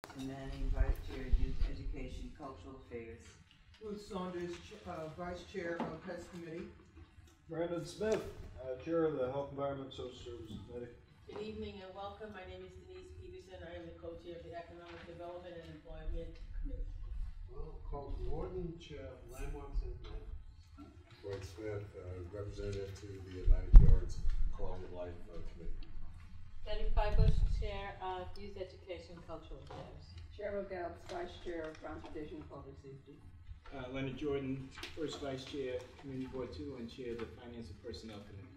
Manning, Vice Chair, Youth Education, Cultural Affairs. Ruth Saunders, Vice Chair of PES Committee. Brandon Smith, Chair of the Health Environment Social Services Committee. Good evening and welcome. My name is Denise Peterson. I am the co-chair of the Economic Development and Employment Committee. Well, Carl Gordon, Chair of Landmarks and Plans. Dwight Smith, representative to the Atlantic Yards Quality of Life Committee. Betty Bush, Chair of Youth Education, Cultural Affairs. Cheryl Gallups, Vice Chair of Transportation and Public Safety. Leonard Jordan, First Vice Chair, Community Board 2, and Chair of the Finance and Personnel Committee.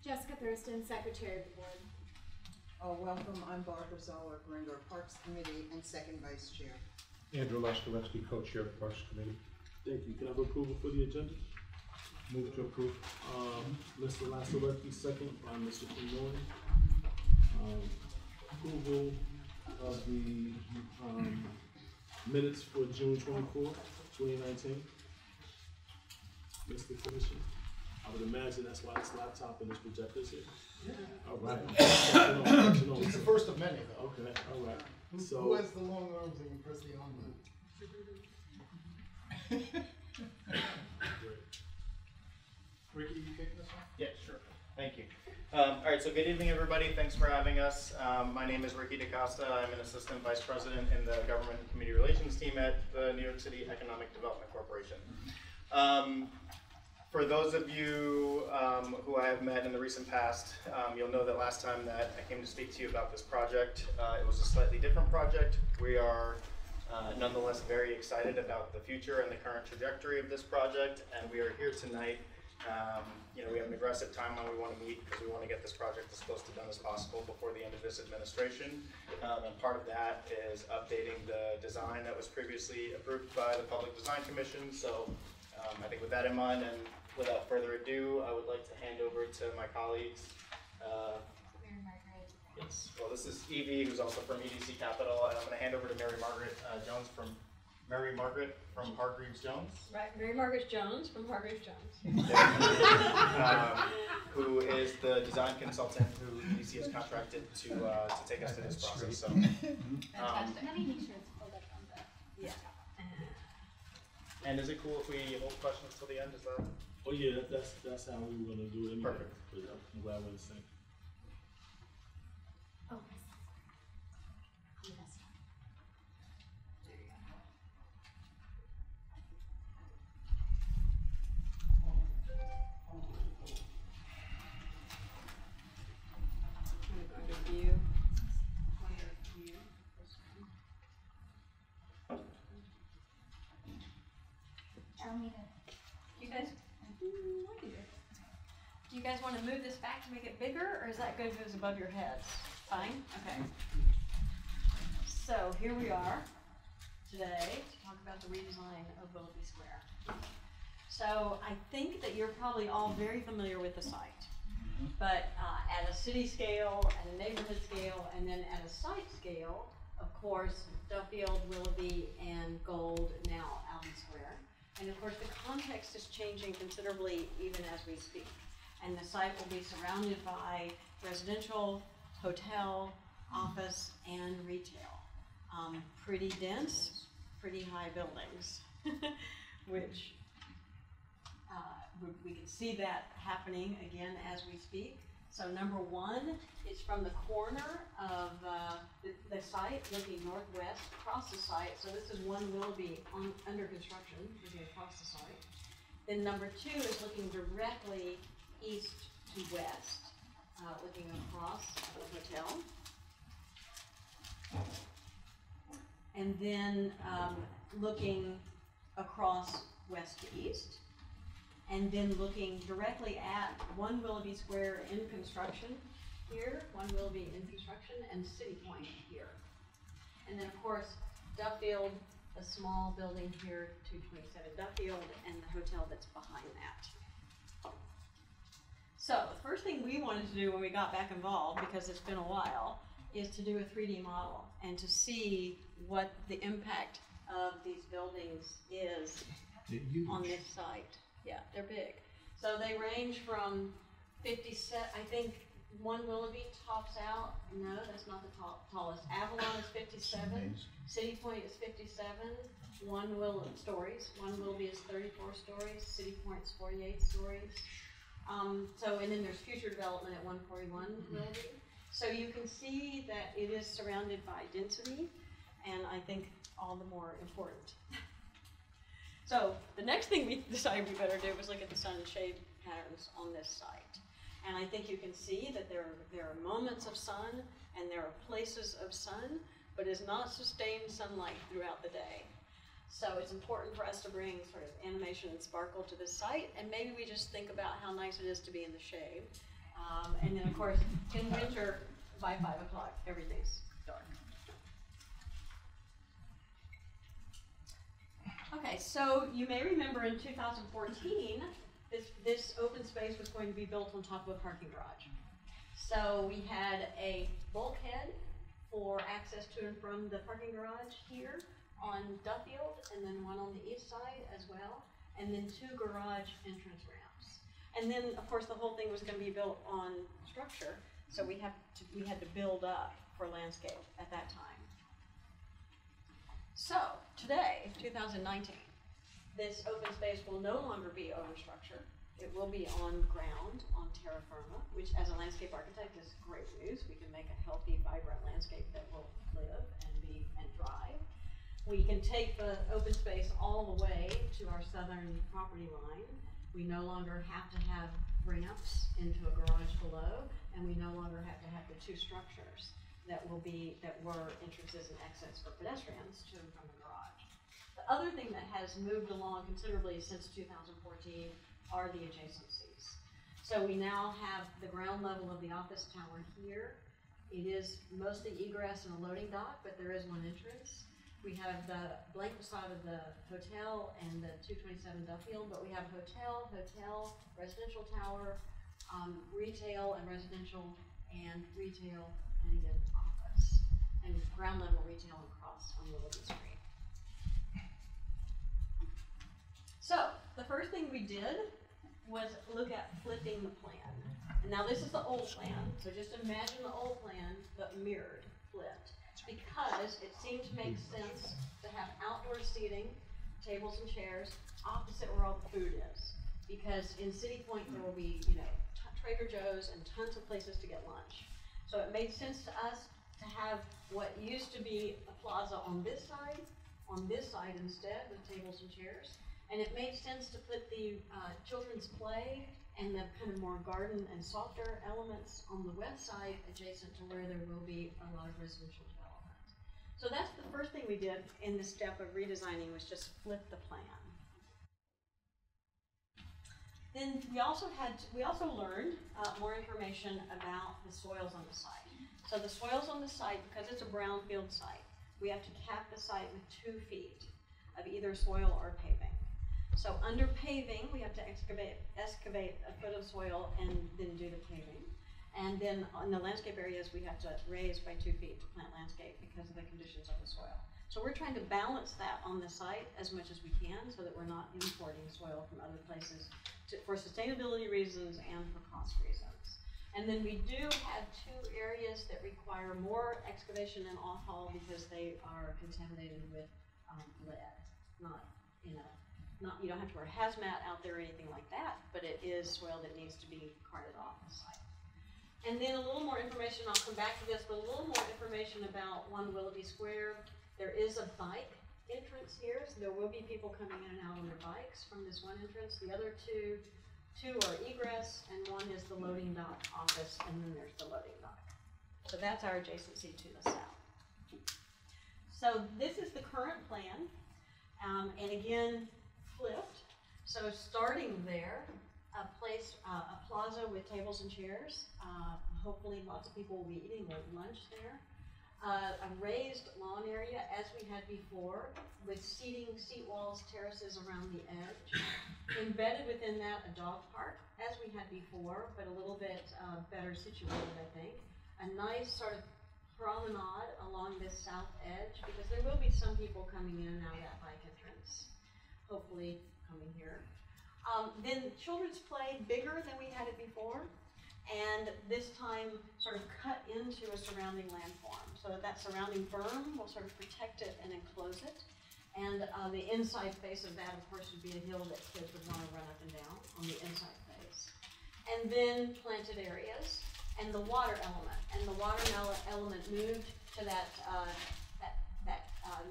Jessica Thurston, Secretary of the Board. Welcome, I'm Barbara Zoller, Gringo Parks Committee and Second Vice Chair. Andrew Leskowski, Co-Chair of the Parks Committee. Thank you. Can I have approval for the agenda? Move to approve. Mr. Lassalecki, second by Mr. Pinoy. Approval of the minutes for June 24, 2019. Mr. Commissioner, I would imagine that's why this laptop and this projector's here. Yeah. All right. It's the first of many, though. Okay, all right. Who has the long arms and can press the on button? Great. Ricky, you kicking this off? Yeah, sure. Thank you. All right, so good evening, everybody. Thanks for having us. My name is Ricky DaCosta. I'm an Assistant Vice President in the Government and Community Relations team at the New York City Economic Development Corporation. For those of you who I have met in the recent past, you'll know that last time that I came to speak to you about this project, it was a slightly different project. We are nonetheless very excited about the future and the current trajectory of this project, and we are here tonight. We have an aggressive timeline we want to meet because we want to get this project as close to done as possible before the end of this administration. And part of that is updating the design that was previously approved by the Public Design Commission. So I think with that in mind, and without further ado, I would like to hand over to my colleagues. Mary Margaret. Yes. Well, this is Evie, who's also from EDC Capital, and I'm going to hand over to Mary Margaret Jones from Hargreaves Jones. Right, Mary Margaret Jones from Hargreaves Jones. Who is the design consultant who EDC has contracted to take us through this process. So, Fantastic. Let me make sure it's pulled up on the. Yeah. And is it cool if we hold questions till the end? Is that? Oh yeah, that's how we were gonna do it anyway. Perfect. I'm glad we're in sync. Oh, yes. There you go. I'm going to view. Tell me Do you guys want to move this back to make it bigger, or is that good if it's above your heads? Fine? Okay. So here we are today to talk about the redesign of Willoughby Square. So I think that you're probably all very familiar with the site, but at a city scale, at a neighborhood scale, and then at a site scale, of course, Duffield, Willoughby, and Gold, now Allen Square. And of course, the context is changing considerably even as we speak. And the site will be surrounded by residential, hotel, office, and retail. Pretty dense, pretty high buildings, which we can see that happening again as we speak. So number one is from the corner of the site, looking northwest across the site. So this is one Willoughby under construction, looking across the site. Then number two is looking directly east to west, looking across the hotel. And then looking across west to east. And then looking directly at one Willoughby Square in construction here, one Willoughby in construction, and City Point here. And then of course, Duffield, a small building here, 227 Duffield, and the hotel that's behind that. So the first thing we wanted to do when we got back involved, because it's been a while, is to do a 3D model and to see what the impact of these buildings is on this site. Yeah, they're big. So they range from 57, I think One Willoughby tops out. No, that's not the tallest. Avalon is 57. City Point is 57. One Willoughby is 34 stories. City Point's 48 stories. And then there's future development at 141 Willoughby. So you can see that it is surrounded by density, and I think all the more important. So the next thing we decided we better do was look at the sun and shade patterns on this site. And I think you can see that there are moments of sun and there are places of sun, but it's not sustained sunlight throughout the day. So it's important for us to bring sort of animation and sparkle to this site, and maybe we just think about how nice it is to be in the shade. And then of course, in winter, by 5 o'clock, everything's dark. Okay, so you may remember in 2014, this open space was going to be built on top of a parking garage. So we had a bulkhead for access to and from the parking garage here on Duffield, and then one on the east side as well, and then 2 garage entrance ramps. And then, of course, the whole thing was going to be built on structure, so we had to build up for landscape at that time. So today, 2019, this open space will no longer be over structure. It will be on ground, on terra firma, which as a landscape architect is great news. We can make a healthy, vibrant landscape that will live and thrive. We can take the open space all the way to our southern property line. We no longer have to have ramps into a garage below, and we no longer have to have the 2 structures that were entrances and exits for pedestrians to and from the garage. The other thing that has moved along considerably since 2014 are the adjacencies. So we now have the ground level of the office tower here. It is mostly egress and a loading dock, but there is one entrance. We have the blank facade of the hotel and the 227 Duffield, but we have hotel, residential tower, retail and residential, and retail, and again, office, and ground level retail and cross on Willoughby Street. So the first thing we did was look at flipping the plan. And now this is the old plan, so just imagine the old plan, but mirrored, flipped, because it seemed to make sense to have outdoor seating, tables and chairs, opposite where all the food is. Because in City Point there will be, Trader Joe's and tons of places to get lunch. So it made sense to us to have what used to be a plaza on this side instead with tables and chairs. And it made sense to put the children's play and the kind of more garden and softer elements on the west side adjacent to where there will be a lot of residential development. So that's the first thing we did in this step of redesigning, was just flip the plan. Then we also learned more information about the soils on the site. So the soils on the site, because it's a brownfield site, we have to cap the site with 2 feet of either soil or paving. So under paving, we have to excavate a foot of soil and then do the paving. And then in the landscape areas, we have to raise by 2 feet to plant landscape because of the conditions of the soil. So we're trying to balance that on the site as much as we can so that we're not importing soil from other places for sustainability reasons and for cost reasons. And then we do have 2 areas that require more excavation and off-haul because they are contaminated with lead. You don't have to wear hazmat out there or anything like that, but it is soil that needs to be carted off the site. And then a little more information, I'll come back to this, but a little more information about 1 Willoughby Square. There is a bike entrance here, so there will be people coming in and out on their bikes from this one entrance. The other two are egress, and one is the loading dock office, and then there's the loading dock. So that's our adjacency to the south. So this is the current plan, and again, flipped. So starting there, a plaza with tables and chairs. Hopefully lots of people will be eating their lunch there. A raised lawn area as we had before, with seat walls, terraces around the edge. Embedded within that, a dog park as we had before, but a little bit better situated, I think. A nice sort of promenade along this south edge, because there will be some people coming in and out of that bike entrance, hopefully coming here. Then children's play, bigger than we had it before. and this time sort of cut into a surrounding landform. So that surrounding berm will sort of protect it and enclose it. And the inside face of that, of course, would be a hill that kids would want to run up and down on the inside face. And then planted areas and the water element. And the water element moved to that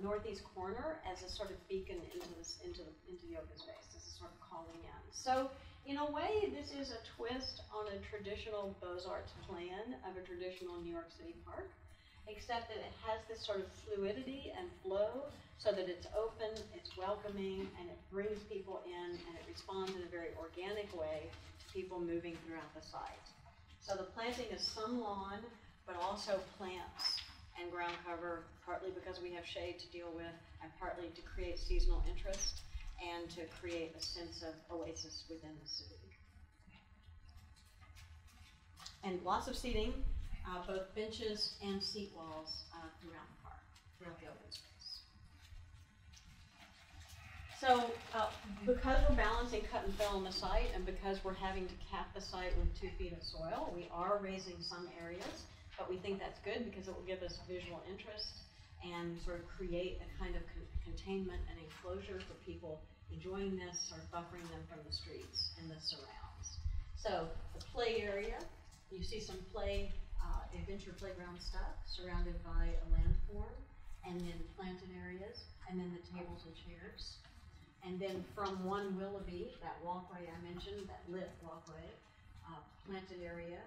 northeast corner as a sort of beacon into the open space. This is sort of calling in. So in a way, this is a twist on a traditional Beaux-Arts plan of a traditional New York City park, except that it has this sort of fluidity and flow so that it's open, it's welcoming, and it brings people in, and it responds in a very organic way to people moving throughout the site. So the planting is some lawn, but also plants and ground cover, partly because we have shade to deal with, and partly to create seasonal interest and to create a sense of oasis within the city. And lots of seating, both benches and seat walls throughout the park, throughout the open space. So because we're balancing cut and fill on the site, and because we're having to cap the site with 2 feet of soil, we are raising some areas, but we think that's good because it will give us visual interest and sort of create a kind of containment and enclosure for people enjoying this, or buffering them from the streets and the surrounds. So the play area, you see some adventure playground stuff surrounded by a landform, and then planted areas, and then the tables and chairs. And then from one Willoughby, that walkway I mentioned, that lit walkway, planted area,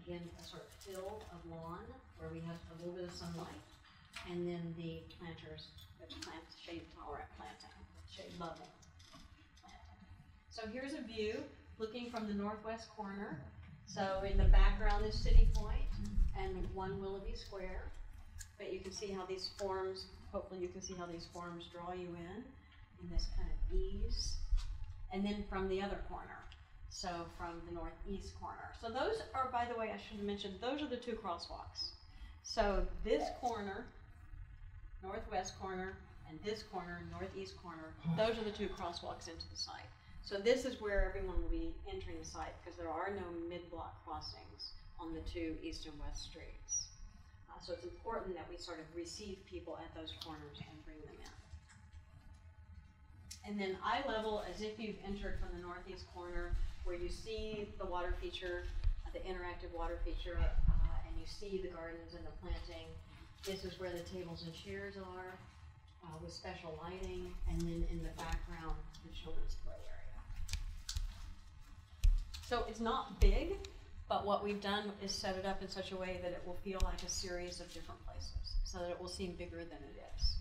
again, a sort of hill of lawn where we have a little bit of sunlight, and then the planters, which plant shade tolerant planting, shade loving planting. So here's a view looking from the northwest corner. So in the background is City Point and one Willoughby Square, but you can see how these forms, hopefully you can see how these forms draw you in this kind of ease. And then from the other corner, so from the northeast corner. So those are, by the way, I should have mentioned, those are the 2 crosswalks. So this corner, northwest corner, and this corner, northeast corner, those are the 2 crosswalks into the site. So this is where everyone will be entering the site, because there are no mid-block crossings on the 2 east and west streets. So it's important that we sort of receive people at those corners and bring them in. And then eye level, as if you've entered from the northeast corner, where you see the water feature, the interactive water feature, and you see the gardens and the planting. This is where the tables and chairs are, with special lighting, and then in the background, the children's play area. So it's not big, but what we've done is set it up in such a way that it will feel like a series of different places, so that it will seem bigger than it is.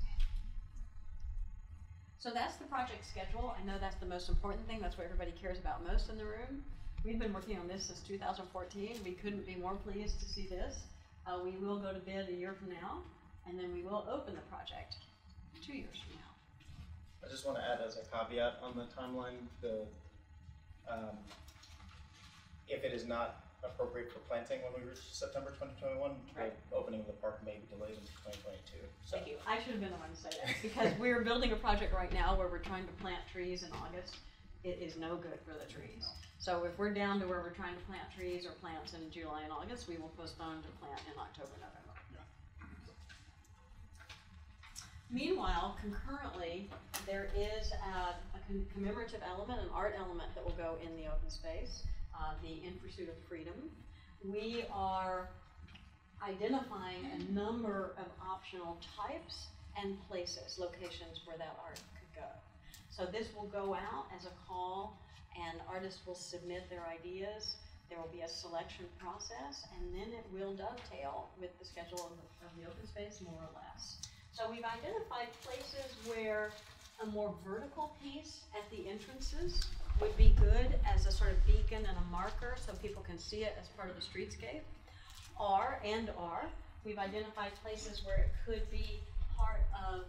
So that's the project schedule. I know that's the most important thing. That's what everybody cares about most in the room. We've been working on this since 2014. We couldn't be more pleased to see this. We will go to bid a year from now, and then we will open the project 2 years from now. I just want to add as a caveat on the timeline, if it is not appropriate for planting when we reach September 2021, right, the opening of the park may be delayed into 2022. So. Thank you. I should have been the one to say that, because we're building a project right now where we're trying to plant trees in August. It is no good for the trees. So if we're down to where we're trying to plant trees or plants in July and August, we will postpone to plant in October, November. Meanwhile, concurrently, there is a commemorative element, an art element that will go in the open space, the In Pursuit of Freedom. We are identifying a number of optional types and places, locations where that art could go. So this will go out as a call, and artists will submit their ideas. There will be a selection process, and then it will dovetail with the schedule of the open space, more or less. So we've identified places where a more vertical piece at the entrances would be good as a sort of beacon and a marker so people can see it as part of the streetscape. We've identified places where it could be part of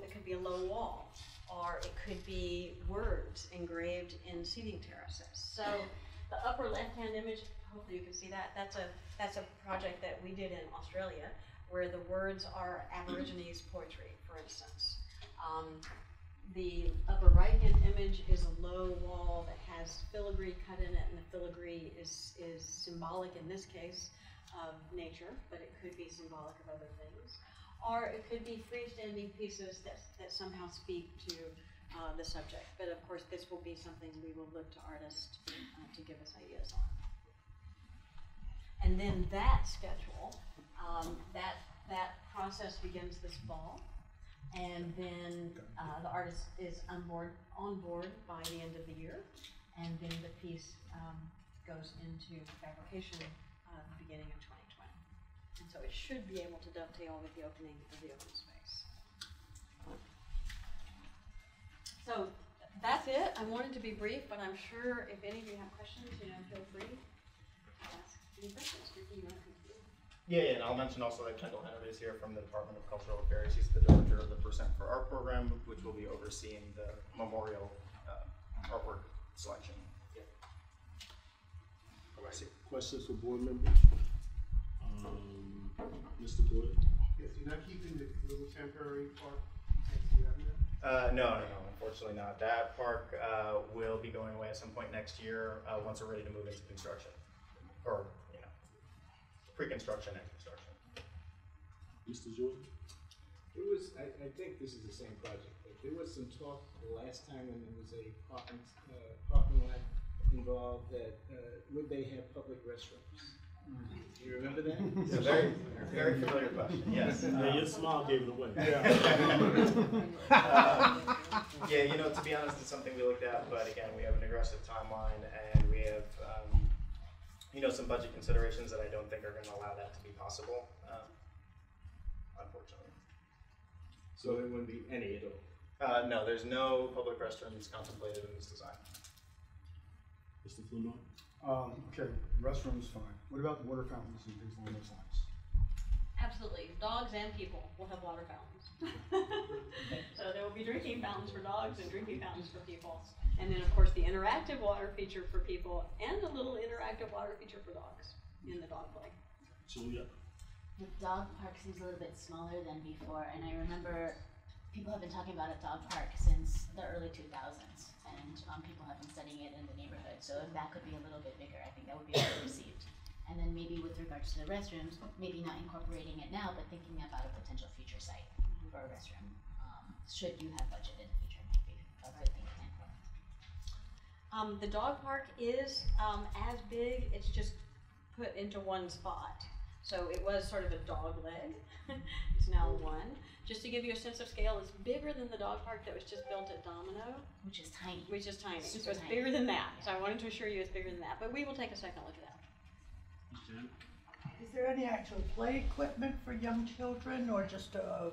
it could be a low wall, or it could be words engraved in seating terraces. So the upper left-hand image, hopefully you can see that, that's a project that we did in Australia, where the words are Aborigines poetry, for instance. The upper right-hand image is a low wall that has filigree cut in it, and the filigree is symbolic in this case of nature, but it could be symbolic of other things. Or it could be freestanding pieces that somehow speak to the subject. But of course, this will be something we will look to artists to give us ideas on. And then that schedule, that process begins this fall. And then the artist is on board by the end of the year, and then the piece goes into fabrication the beginning of 2020. And so it should be able to dovetail with the opening of the open space. So that's it. I wanted to be brief, but I'm sure if any of you have questions, feel free to ask any questions. Ricky, you want to continue? Yeah, and I'll mention also that Kendall Henry is here from the Department of Cultural Affairs. He's the director of the Percent for Art program, which will be overseeing the memorial artwork selection. Yeah. Questions for board members? Mr. Boyd? Yes, you're not keeping the little temporary park next to that? No, unfortunately not. That park will be going away at some point next year once we're ready to move into construction, or pre-construction and construction. Mr. Jordan? It was, I think this is the same project, but there was some talk the last time when there was a parking lot involved that would they have public restrooms? Do you remember that? It's a very, very familiar question, yes. Your smile gave it away. Yeah, to be honest, it's something we looked at, but again, we have an aggressive timeline, and we have some budget considerations that I don't think are going to allow that to be possible, unfortunately. So there wouldn't be any at all? No, there's no public restrooms contemplated in this design. Mr. Flunoy? Okay, restrooms, fine. What about water fountains and things along those lines? Absolutely. Dogs and people will have water fountains. So there will be drinking fountains for dogs and drinking fountains for people. And then, of course, the interactive water feature for people and a little interactive water feature for dogs in the dog play. Julia? The dog park seems a little bit smaller than before, and I remember people have been talking about a dog park since the early 2000s, and people have been studying it in the neighborhood. So if that could be a little bit bigger, I think that would be well received. And then maybe with regards to the restrooms, maybe not incorporating it now, but thinking about a potential future site for a restroom. Should you have budget in the future, maybe a good thing to plan for. The dog park is as big, it's just put into one spot. So it was sort of a dog leg, it's now one. Just to give you a sense of scale, it's bigger than the dog park that was just built at Domino. Which is tiny. Which is tiny, Super so it's tiny. bigger than that. So I wanted to assure you it's bigger than that, but we will take a second look at that. Is there any actual play equipment for young children, or just a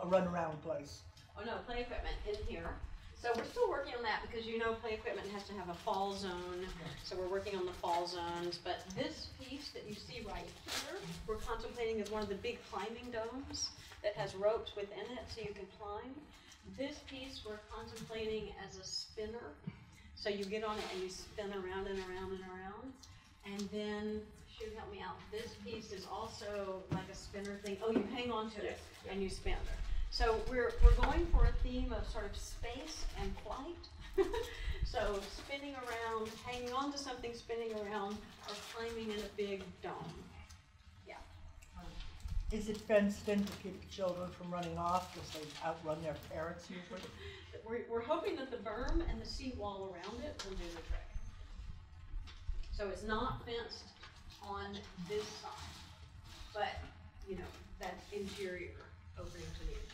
run-around place? Oh no, play equipment in here. So we're still working on that because play equipment has to have a fall zone. So we're working on the fall zones. But this piece that you see right here, we're contemplating as one of the big climbing domes that has ropes within it so you can climb. This piece we're contemplating as a spinner. So you get on it and you spin around and around and around. And then, shoot, help me out. This piece is also like a spinner thing. Oh, you hang on to it and you spin. So we're going for a theme of sort of space and flight. So spinning around, hanging on to something, spinning around, or climbing in a big dome. Yeah. Is it fenced in to keep the children from running off because they outrun their parents usually? We're hoping that the berm and the seawall around it will do the trick. So it's not fenced on this side, but that interior, opening to the interior.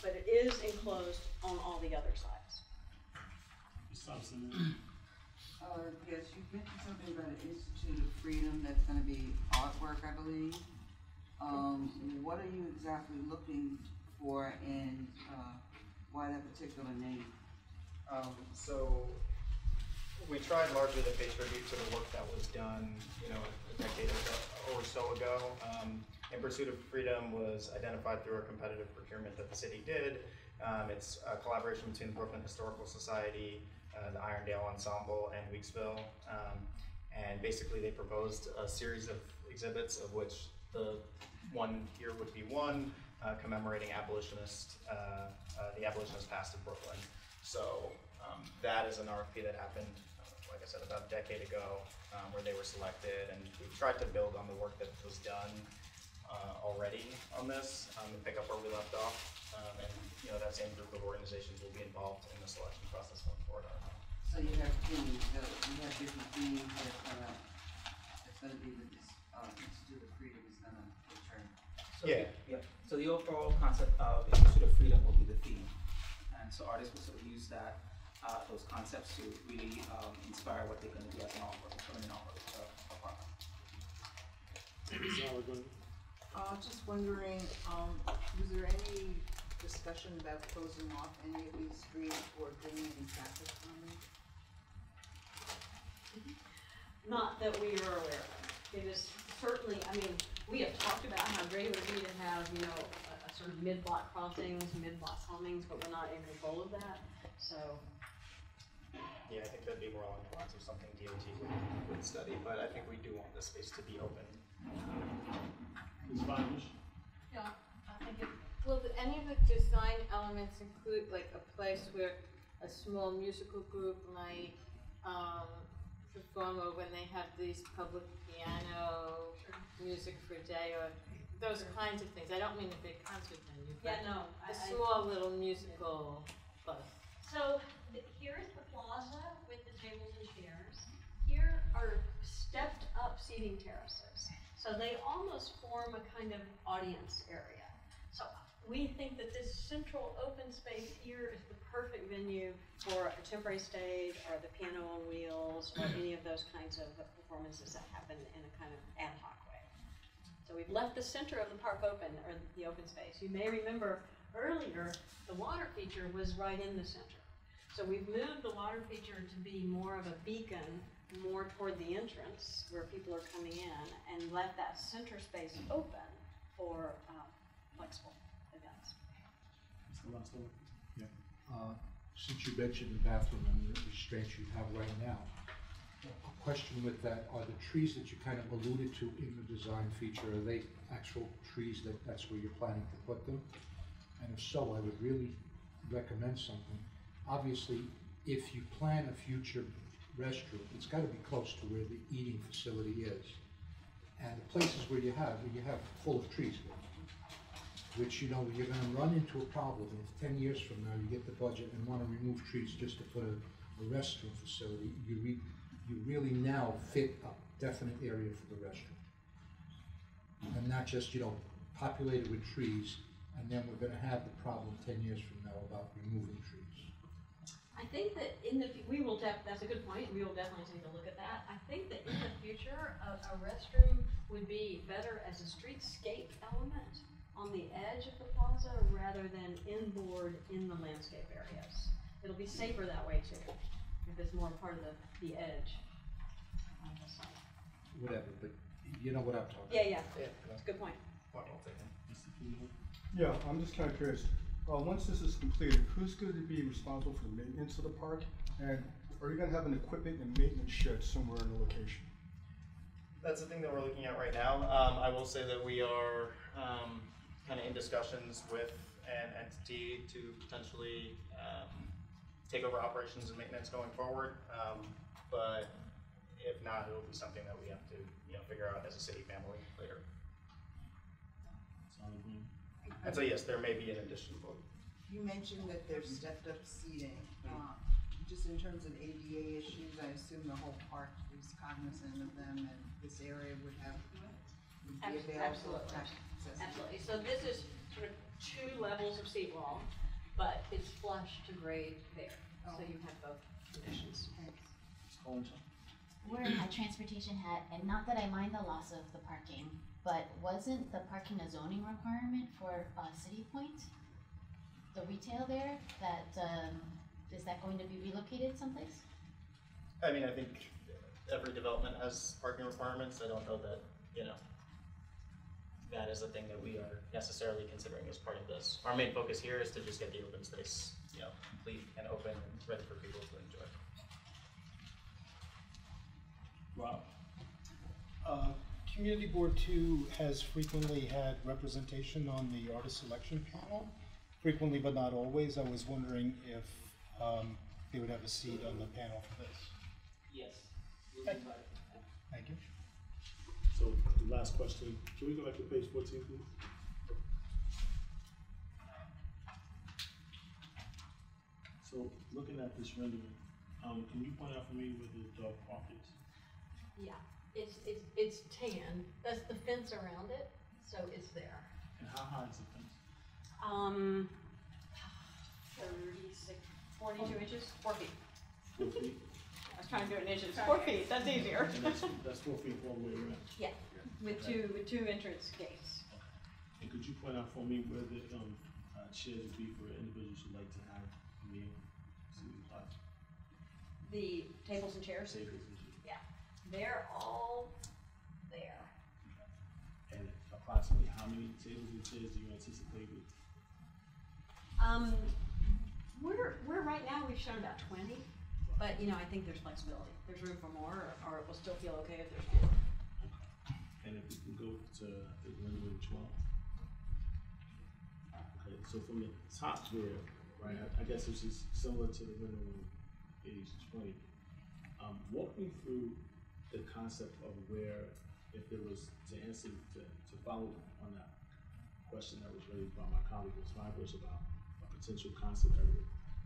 But it is enclosed on all the other sides. Yes, you mentioned something about an Institute of Freedom that's going to be artwork, I believe. What are you exactly looking for, and why that particular name? So we tried largely to pay tribute to the work that was done, a decade or so ago. In Pursuit of Freedom was identified through a competitive procurement that the city did. It's a collaboration between the Brooklyn Historical Society, the Irondale Ensemble, and Weeksville. And basically they proposed a series of exhibits, of which the one here would be one, commemorating the abolitionist past of Brooklyn. So that is an RFP that happened, like I said, about a decade ago, where they were selected, and we tried to build on the work that was done already on this, and pick up where we left off. And that same group of organizations will be involved in the selection process going forward. So you have themes, you have different themes that's gonna be with this, Institute of Freedom is gonna return. So Yeah. So the overall concept of Institute of Freedom will be the theme, and so artists will sort of use that, those concepts to really inspire what they're going to do as an artwork, permanent artwork. Just wondering, was there any discussion about closing off any of these streets or doing any traffic calming? Not that we are aware of. It is certainly, I mean, we have talked about how great it would be to have, a sort of mid-block crossings, mid-block calmings, but we're not in control of that, so. Yeah, I think that'd be more along the lines of something DOT would study, but I think we do want this space to be open. Ms. Vanish? Yeah, I think will any of the design elements include like a place where a small musical group might perform, or when they have these public piano music for a day, or those kinds of things? I don't mean a big concert venue, but a small little musical bus. So here is the plaza with the tables and chairs. Here are stepped up seating terraces. So they almost form a kind of audience area. So we think that this central open space here is the perfect venue for a temporary stage or the piano on wheels or any of those kinds of performances that happen in a kind of ad hoc way. So we've left the center of the park open, or the open space. You may remember earlier, the water feature was right in the center. So we've moved the water feature to be more of a beacon, more toward the entrance where people are coming in, and let that center space open for flexible events. Mr. Russell? Yeah. Since you mentioned the bathroom and the restraints you have right now, a question with that, are the trees that you kind of alluded to in the design feature, are they actual trees that's where you're planning to put them? And if so, I would really recommend something. Obviously, if you plan a future restroom, it's got to be close to where the eating facility is. And the places where you have full of trees, which, you're going to run into a problem if 10 years from now you get the budget and want to remove trees just to put a restroom facility. You really now fit a definite area for the restroom. And not just, populated with trees, and then we're going to have the problem 10 years from now about removing trees. I think that that's a good point, we will definitely take a look at that. I think that in the future, a restroom would be better as a streetscape element on the edge of the plaza rather than inboard in the landscape areas. It'll be safer that way too, if it's more part of the edge on the side. Whatever, but you know what I'm talking about. Yeah, that's a good point. Yeah, I'm just kind of curious. Once this is completed, who's going to be responsible for the maintenance of the park? And are you going to have an equipment and maintenance shed somewhere in the location? That's the thing that we're looking at right now. I will say that we are kind of in discussions with an entity to potentially take over operations and maintenance going forward. But if not, it will be something that we have to figure out as a city family later. And so yes, there may be an addition. You mentioned that there's stepped up seating. Just in terms of ADA issues, I assume the whole park is cognizant of them, and this area would be available for accessibility. Absolutely. So this is sort of 2 levels of seat wall, but it's flush to grade there. So you have both conditions. Wearing my transportation hat, and not that I mind the loss of the parking, but wasn't the parking a zoning requirement for City Point? The retail there, is that going to be relocated someplace? I mean, I think every development has parking requirements. I don't know that, that is a thing that we are necessarily considering as part of this. Our main focus here is to just get the open space, complete and open and ready for people to enjoy. Wow. Community Board 2 has frequently had representation on the artist selection panel. Frequently, but not always. I was wondering if they would have a seat on the panel for this. Yes. Thank you. So, the last question, can we go back to page 14, please? So, looking at this rendering, can you point out for me where the dog park is? Yeah, it's tan, that's the fence around it, so it's there. And how high is the fence? 36, 42 inches, 4 feet. 4 feet? I was trying to do it in inches, 4 feet, that's easier. And that's 4 feet all the way around? Yeah, with two entrance gates. And could you point out for me where the chairs would be for individuals who'd like to have a meal, sitting class? The tables and chairs? Tables and chairs. Yeah, they're all there. And approximately how many tables and chairs do you anticipate with? We're right now, we've shown about 20, but you know, I think there's flexibility. There's room for more, or it will still feel okay if there's more. And if we can go to the rendering 12. Okay, so from the top there, right, I guess this is similar to the rendering page 20. Walk me through the concept of where, if there was, to answer, to follow on that question that was raised by my colleague, Ms. Fibers, about a potential concert area.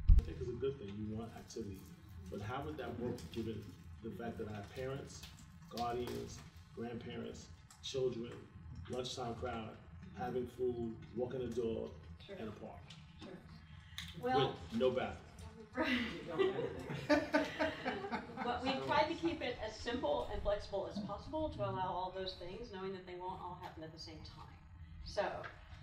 I think it's a good thing, you want activity, but how would that work given the fact that I have parents, guardians, grandparents, children, lunchtime crowd, having food, walking the dog, Sure. and a park? Sure. Well, with no bathroom. But we tried to keep it as simple and flexible as possible to allow all those things, knowing that they won't all happen at the same time. So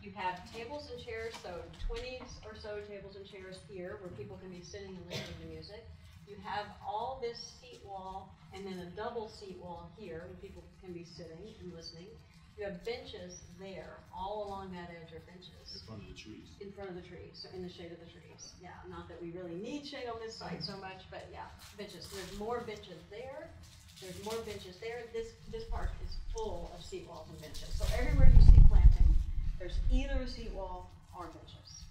you have tables and chairs, so 20 or so tables and chairs here where people can be sitting and listening to music. You have all this seat wall and then a double seat wall here where people can be sitting and listening. You have benches there, all along that edge are benches. In front of the trees. In front of the trees, so in the shade of the trees. Yeah, not that we really need shade on this site so much, but yeah, benches. There's more benches there. There's more benches there. This park is full of seat walls and benches. So everywhere you see planting, there's either a seat wall or benches.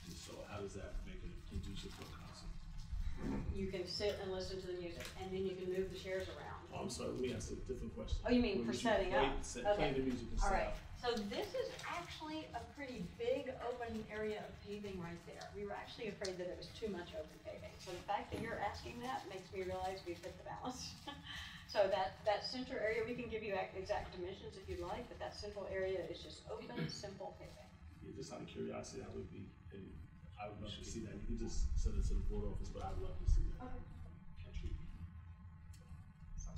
And so how does that make it conducive for a concert? You can sit and listen to the music, and then you can move the chairs around. Oh, I'm sorry, let me ask a different question. Oh, you mean for setting up? Play the music and All set right. up. So this is actually a pretty big open area of paving right there. We were actually afraid that it was too much open paving. So the fact that you're asking that makes me realize we've hit the balance. So that center area, we can give you exact dimensions if you'd like, but that central area is just open, simple paving. Yeah, just out of curiosity, I would be, and I would love to see that. You can just send it to the board office, but I'd love to see that.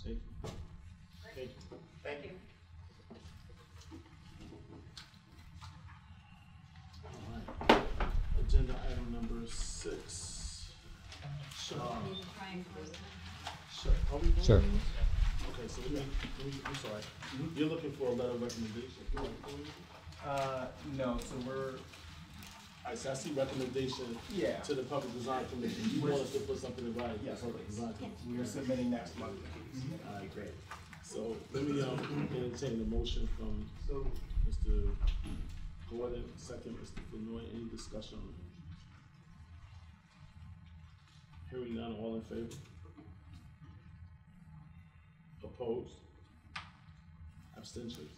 Okay. Thank you. Thank you. Thank you. All right. Agenda item number 6. Sure. Need to try and close that. Sure. Are we Sure. Okay, so I'm sorry. You're looking for a letter of recommendation. No, so we're, I see recommendation Yeah. to the Public Design Commission. You want us to put something in writing? Yes, for the Public please. Design Commission? We are submitting next month. All right, great. So let me entertain a motion from Mr. Gordon, second Mr. Flanoy. Any discussion? Hearing none, all in favor? Opposed? Abstentions?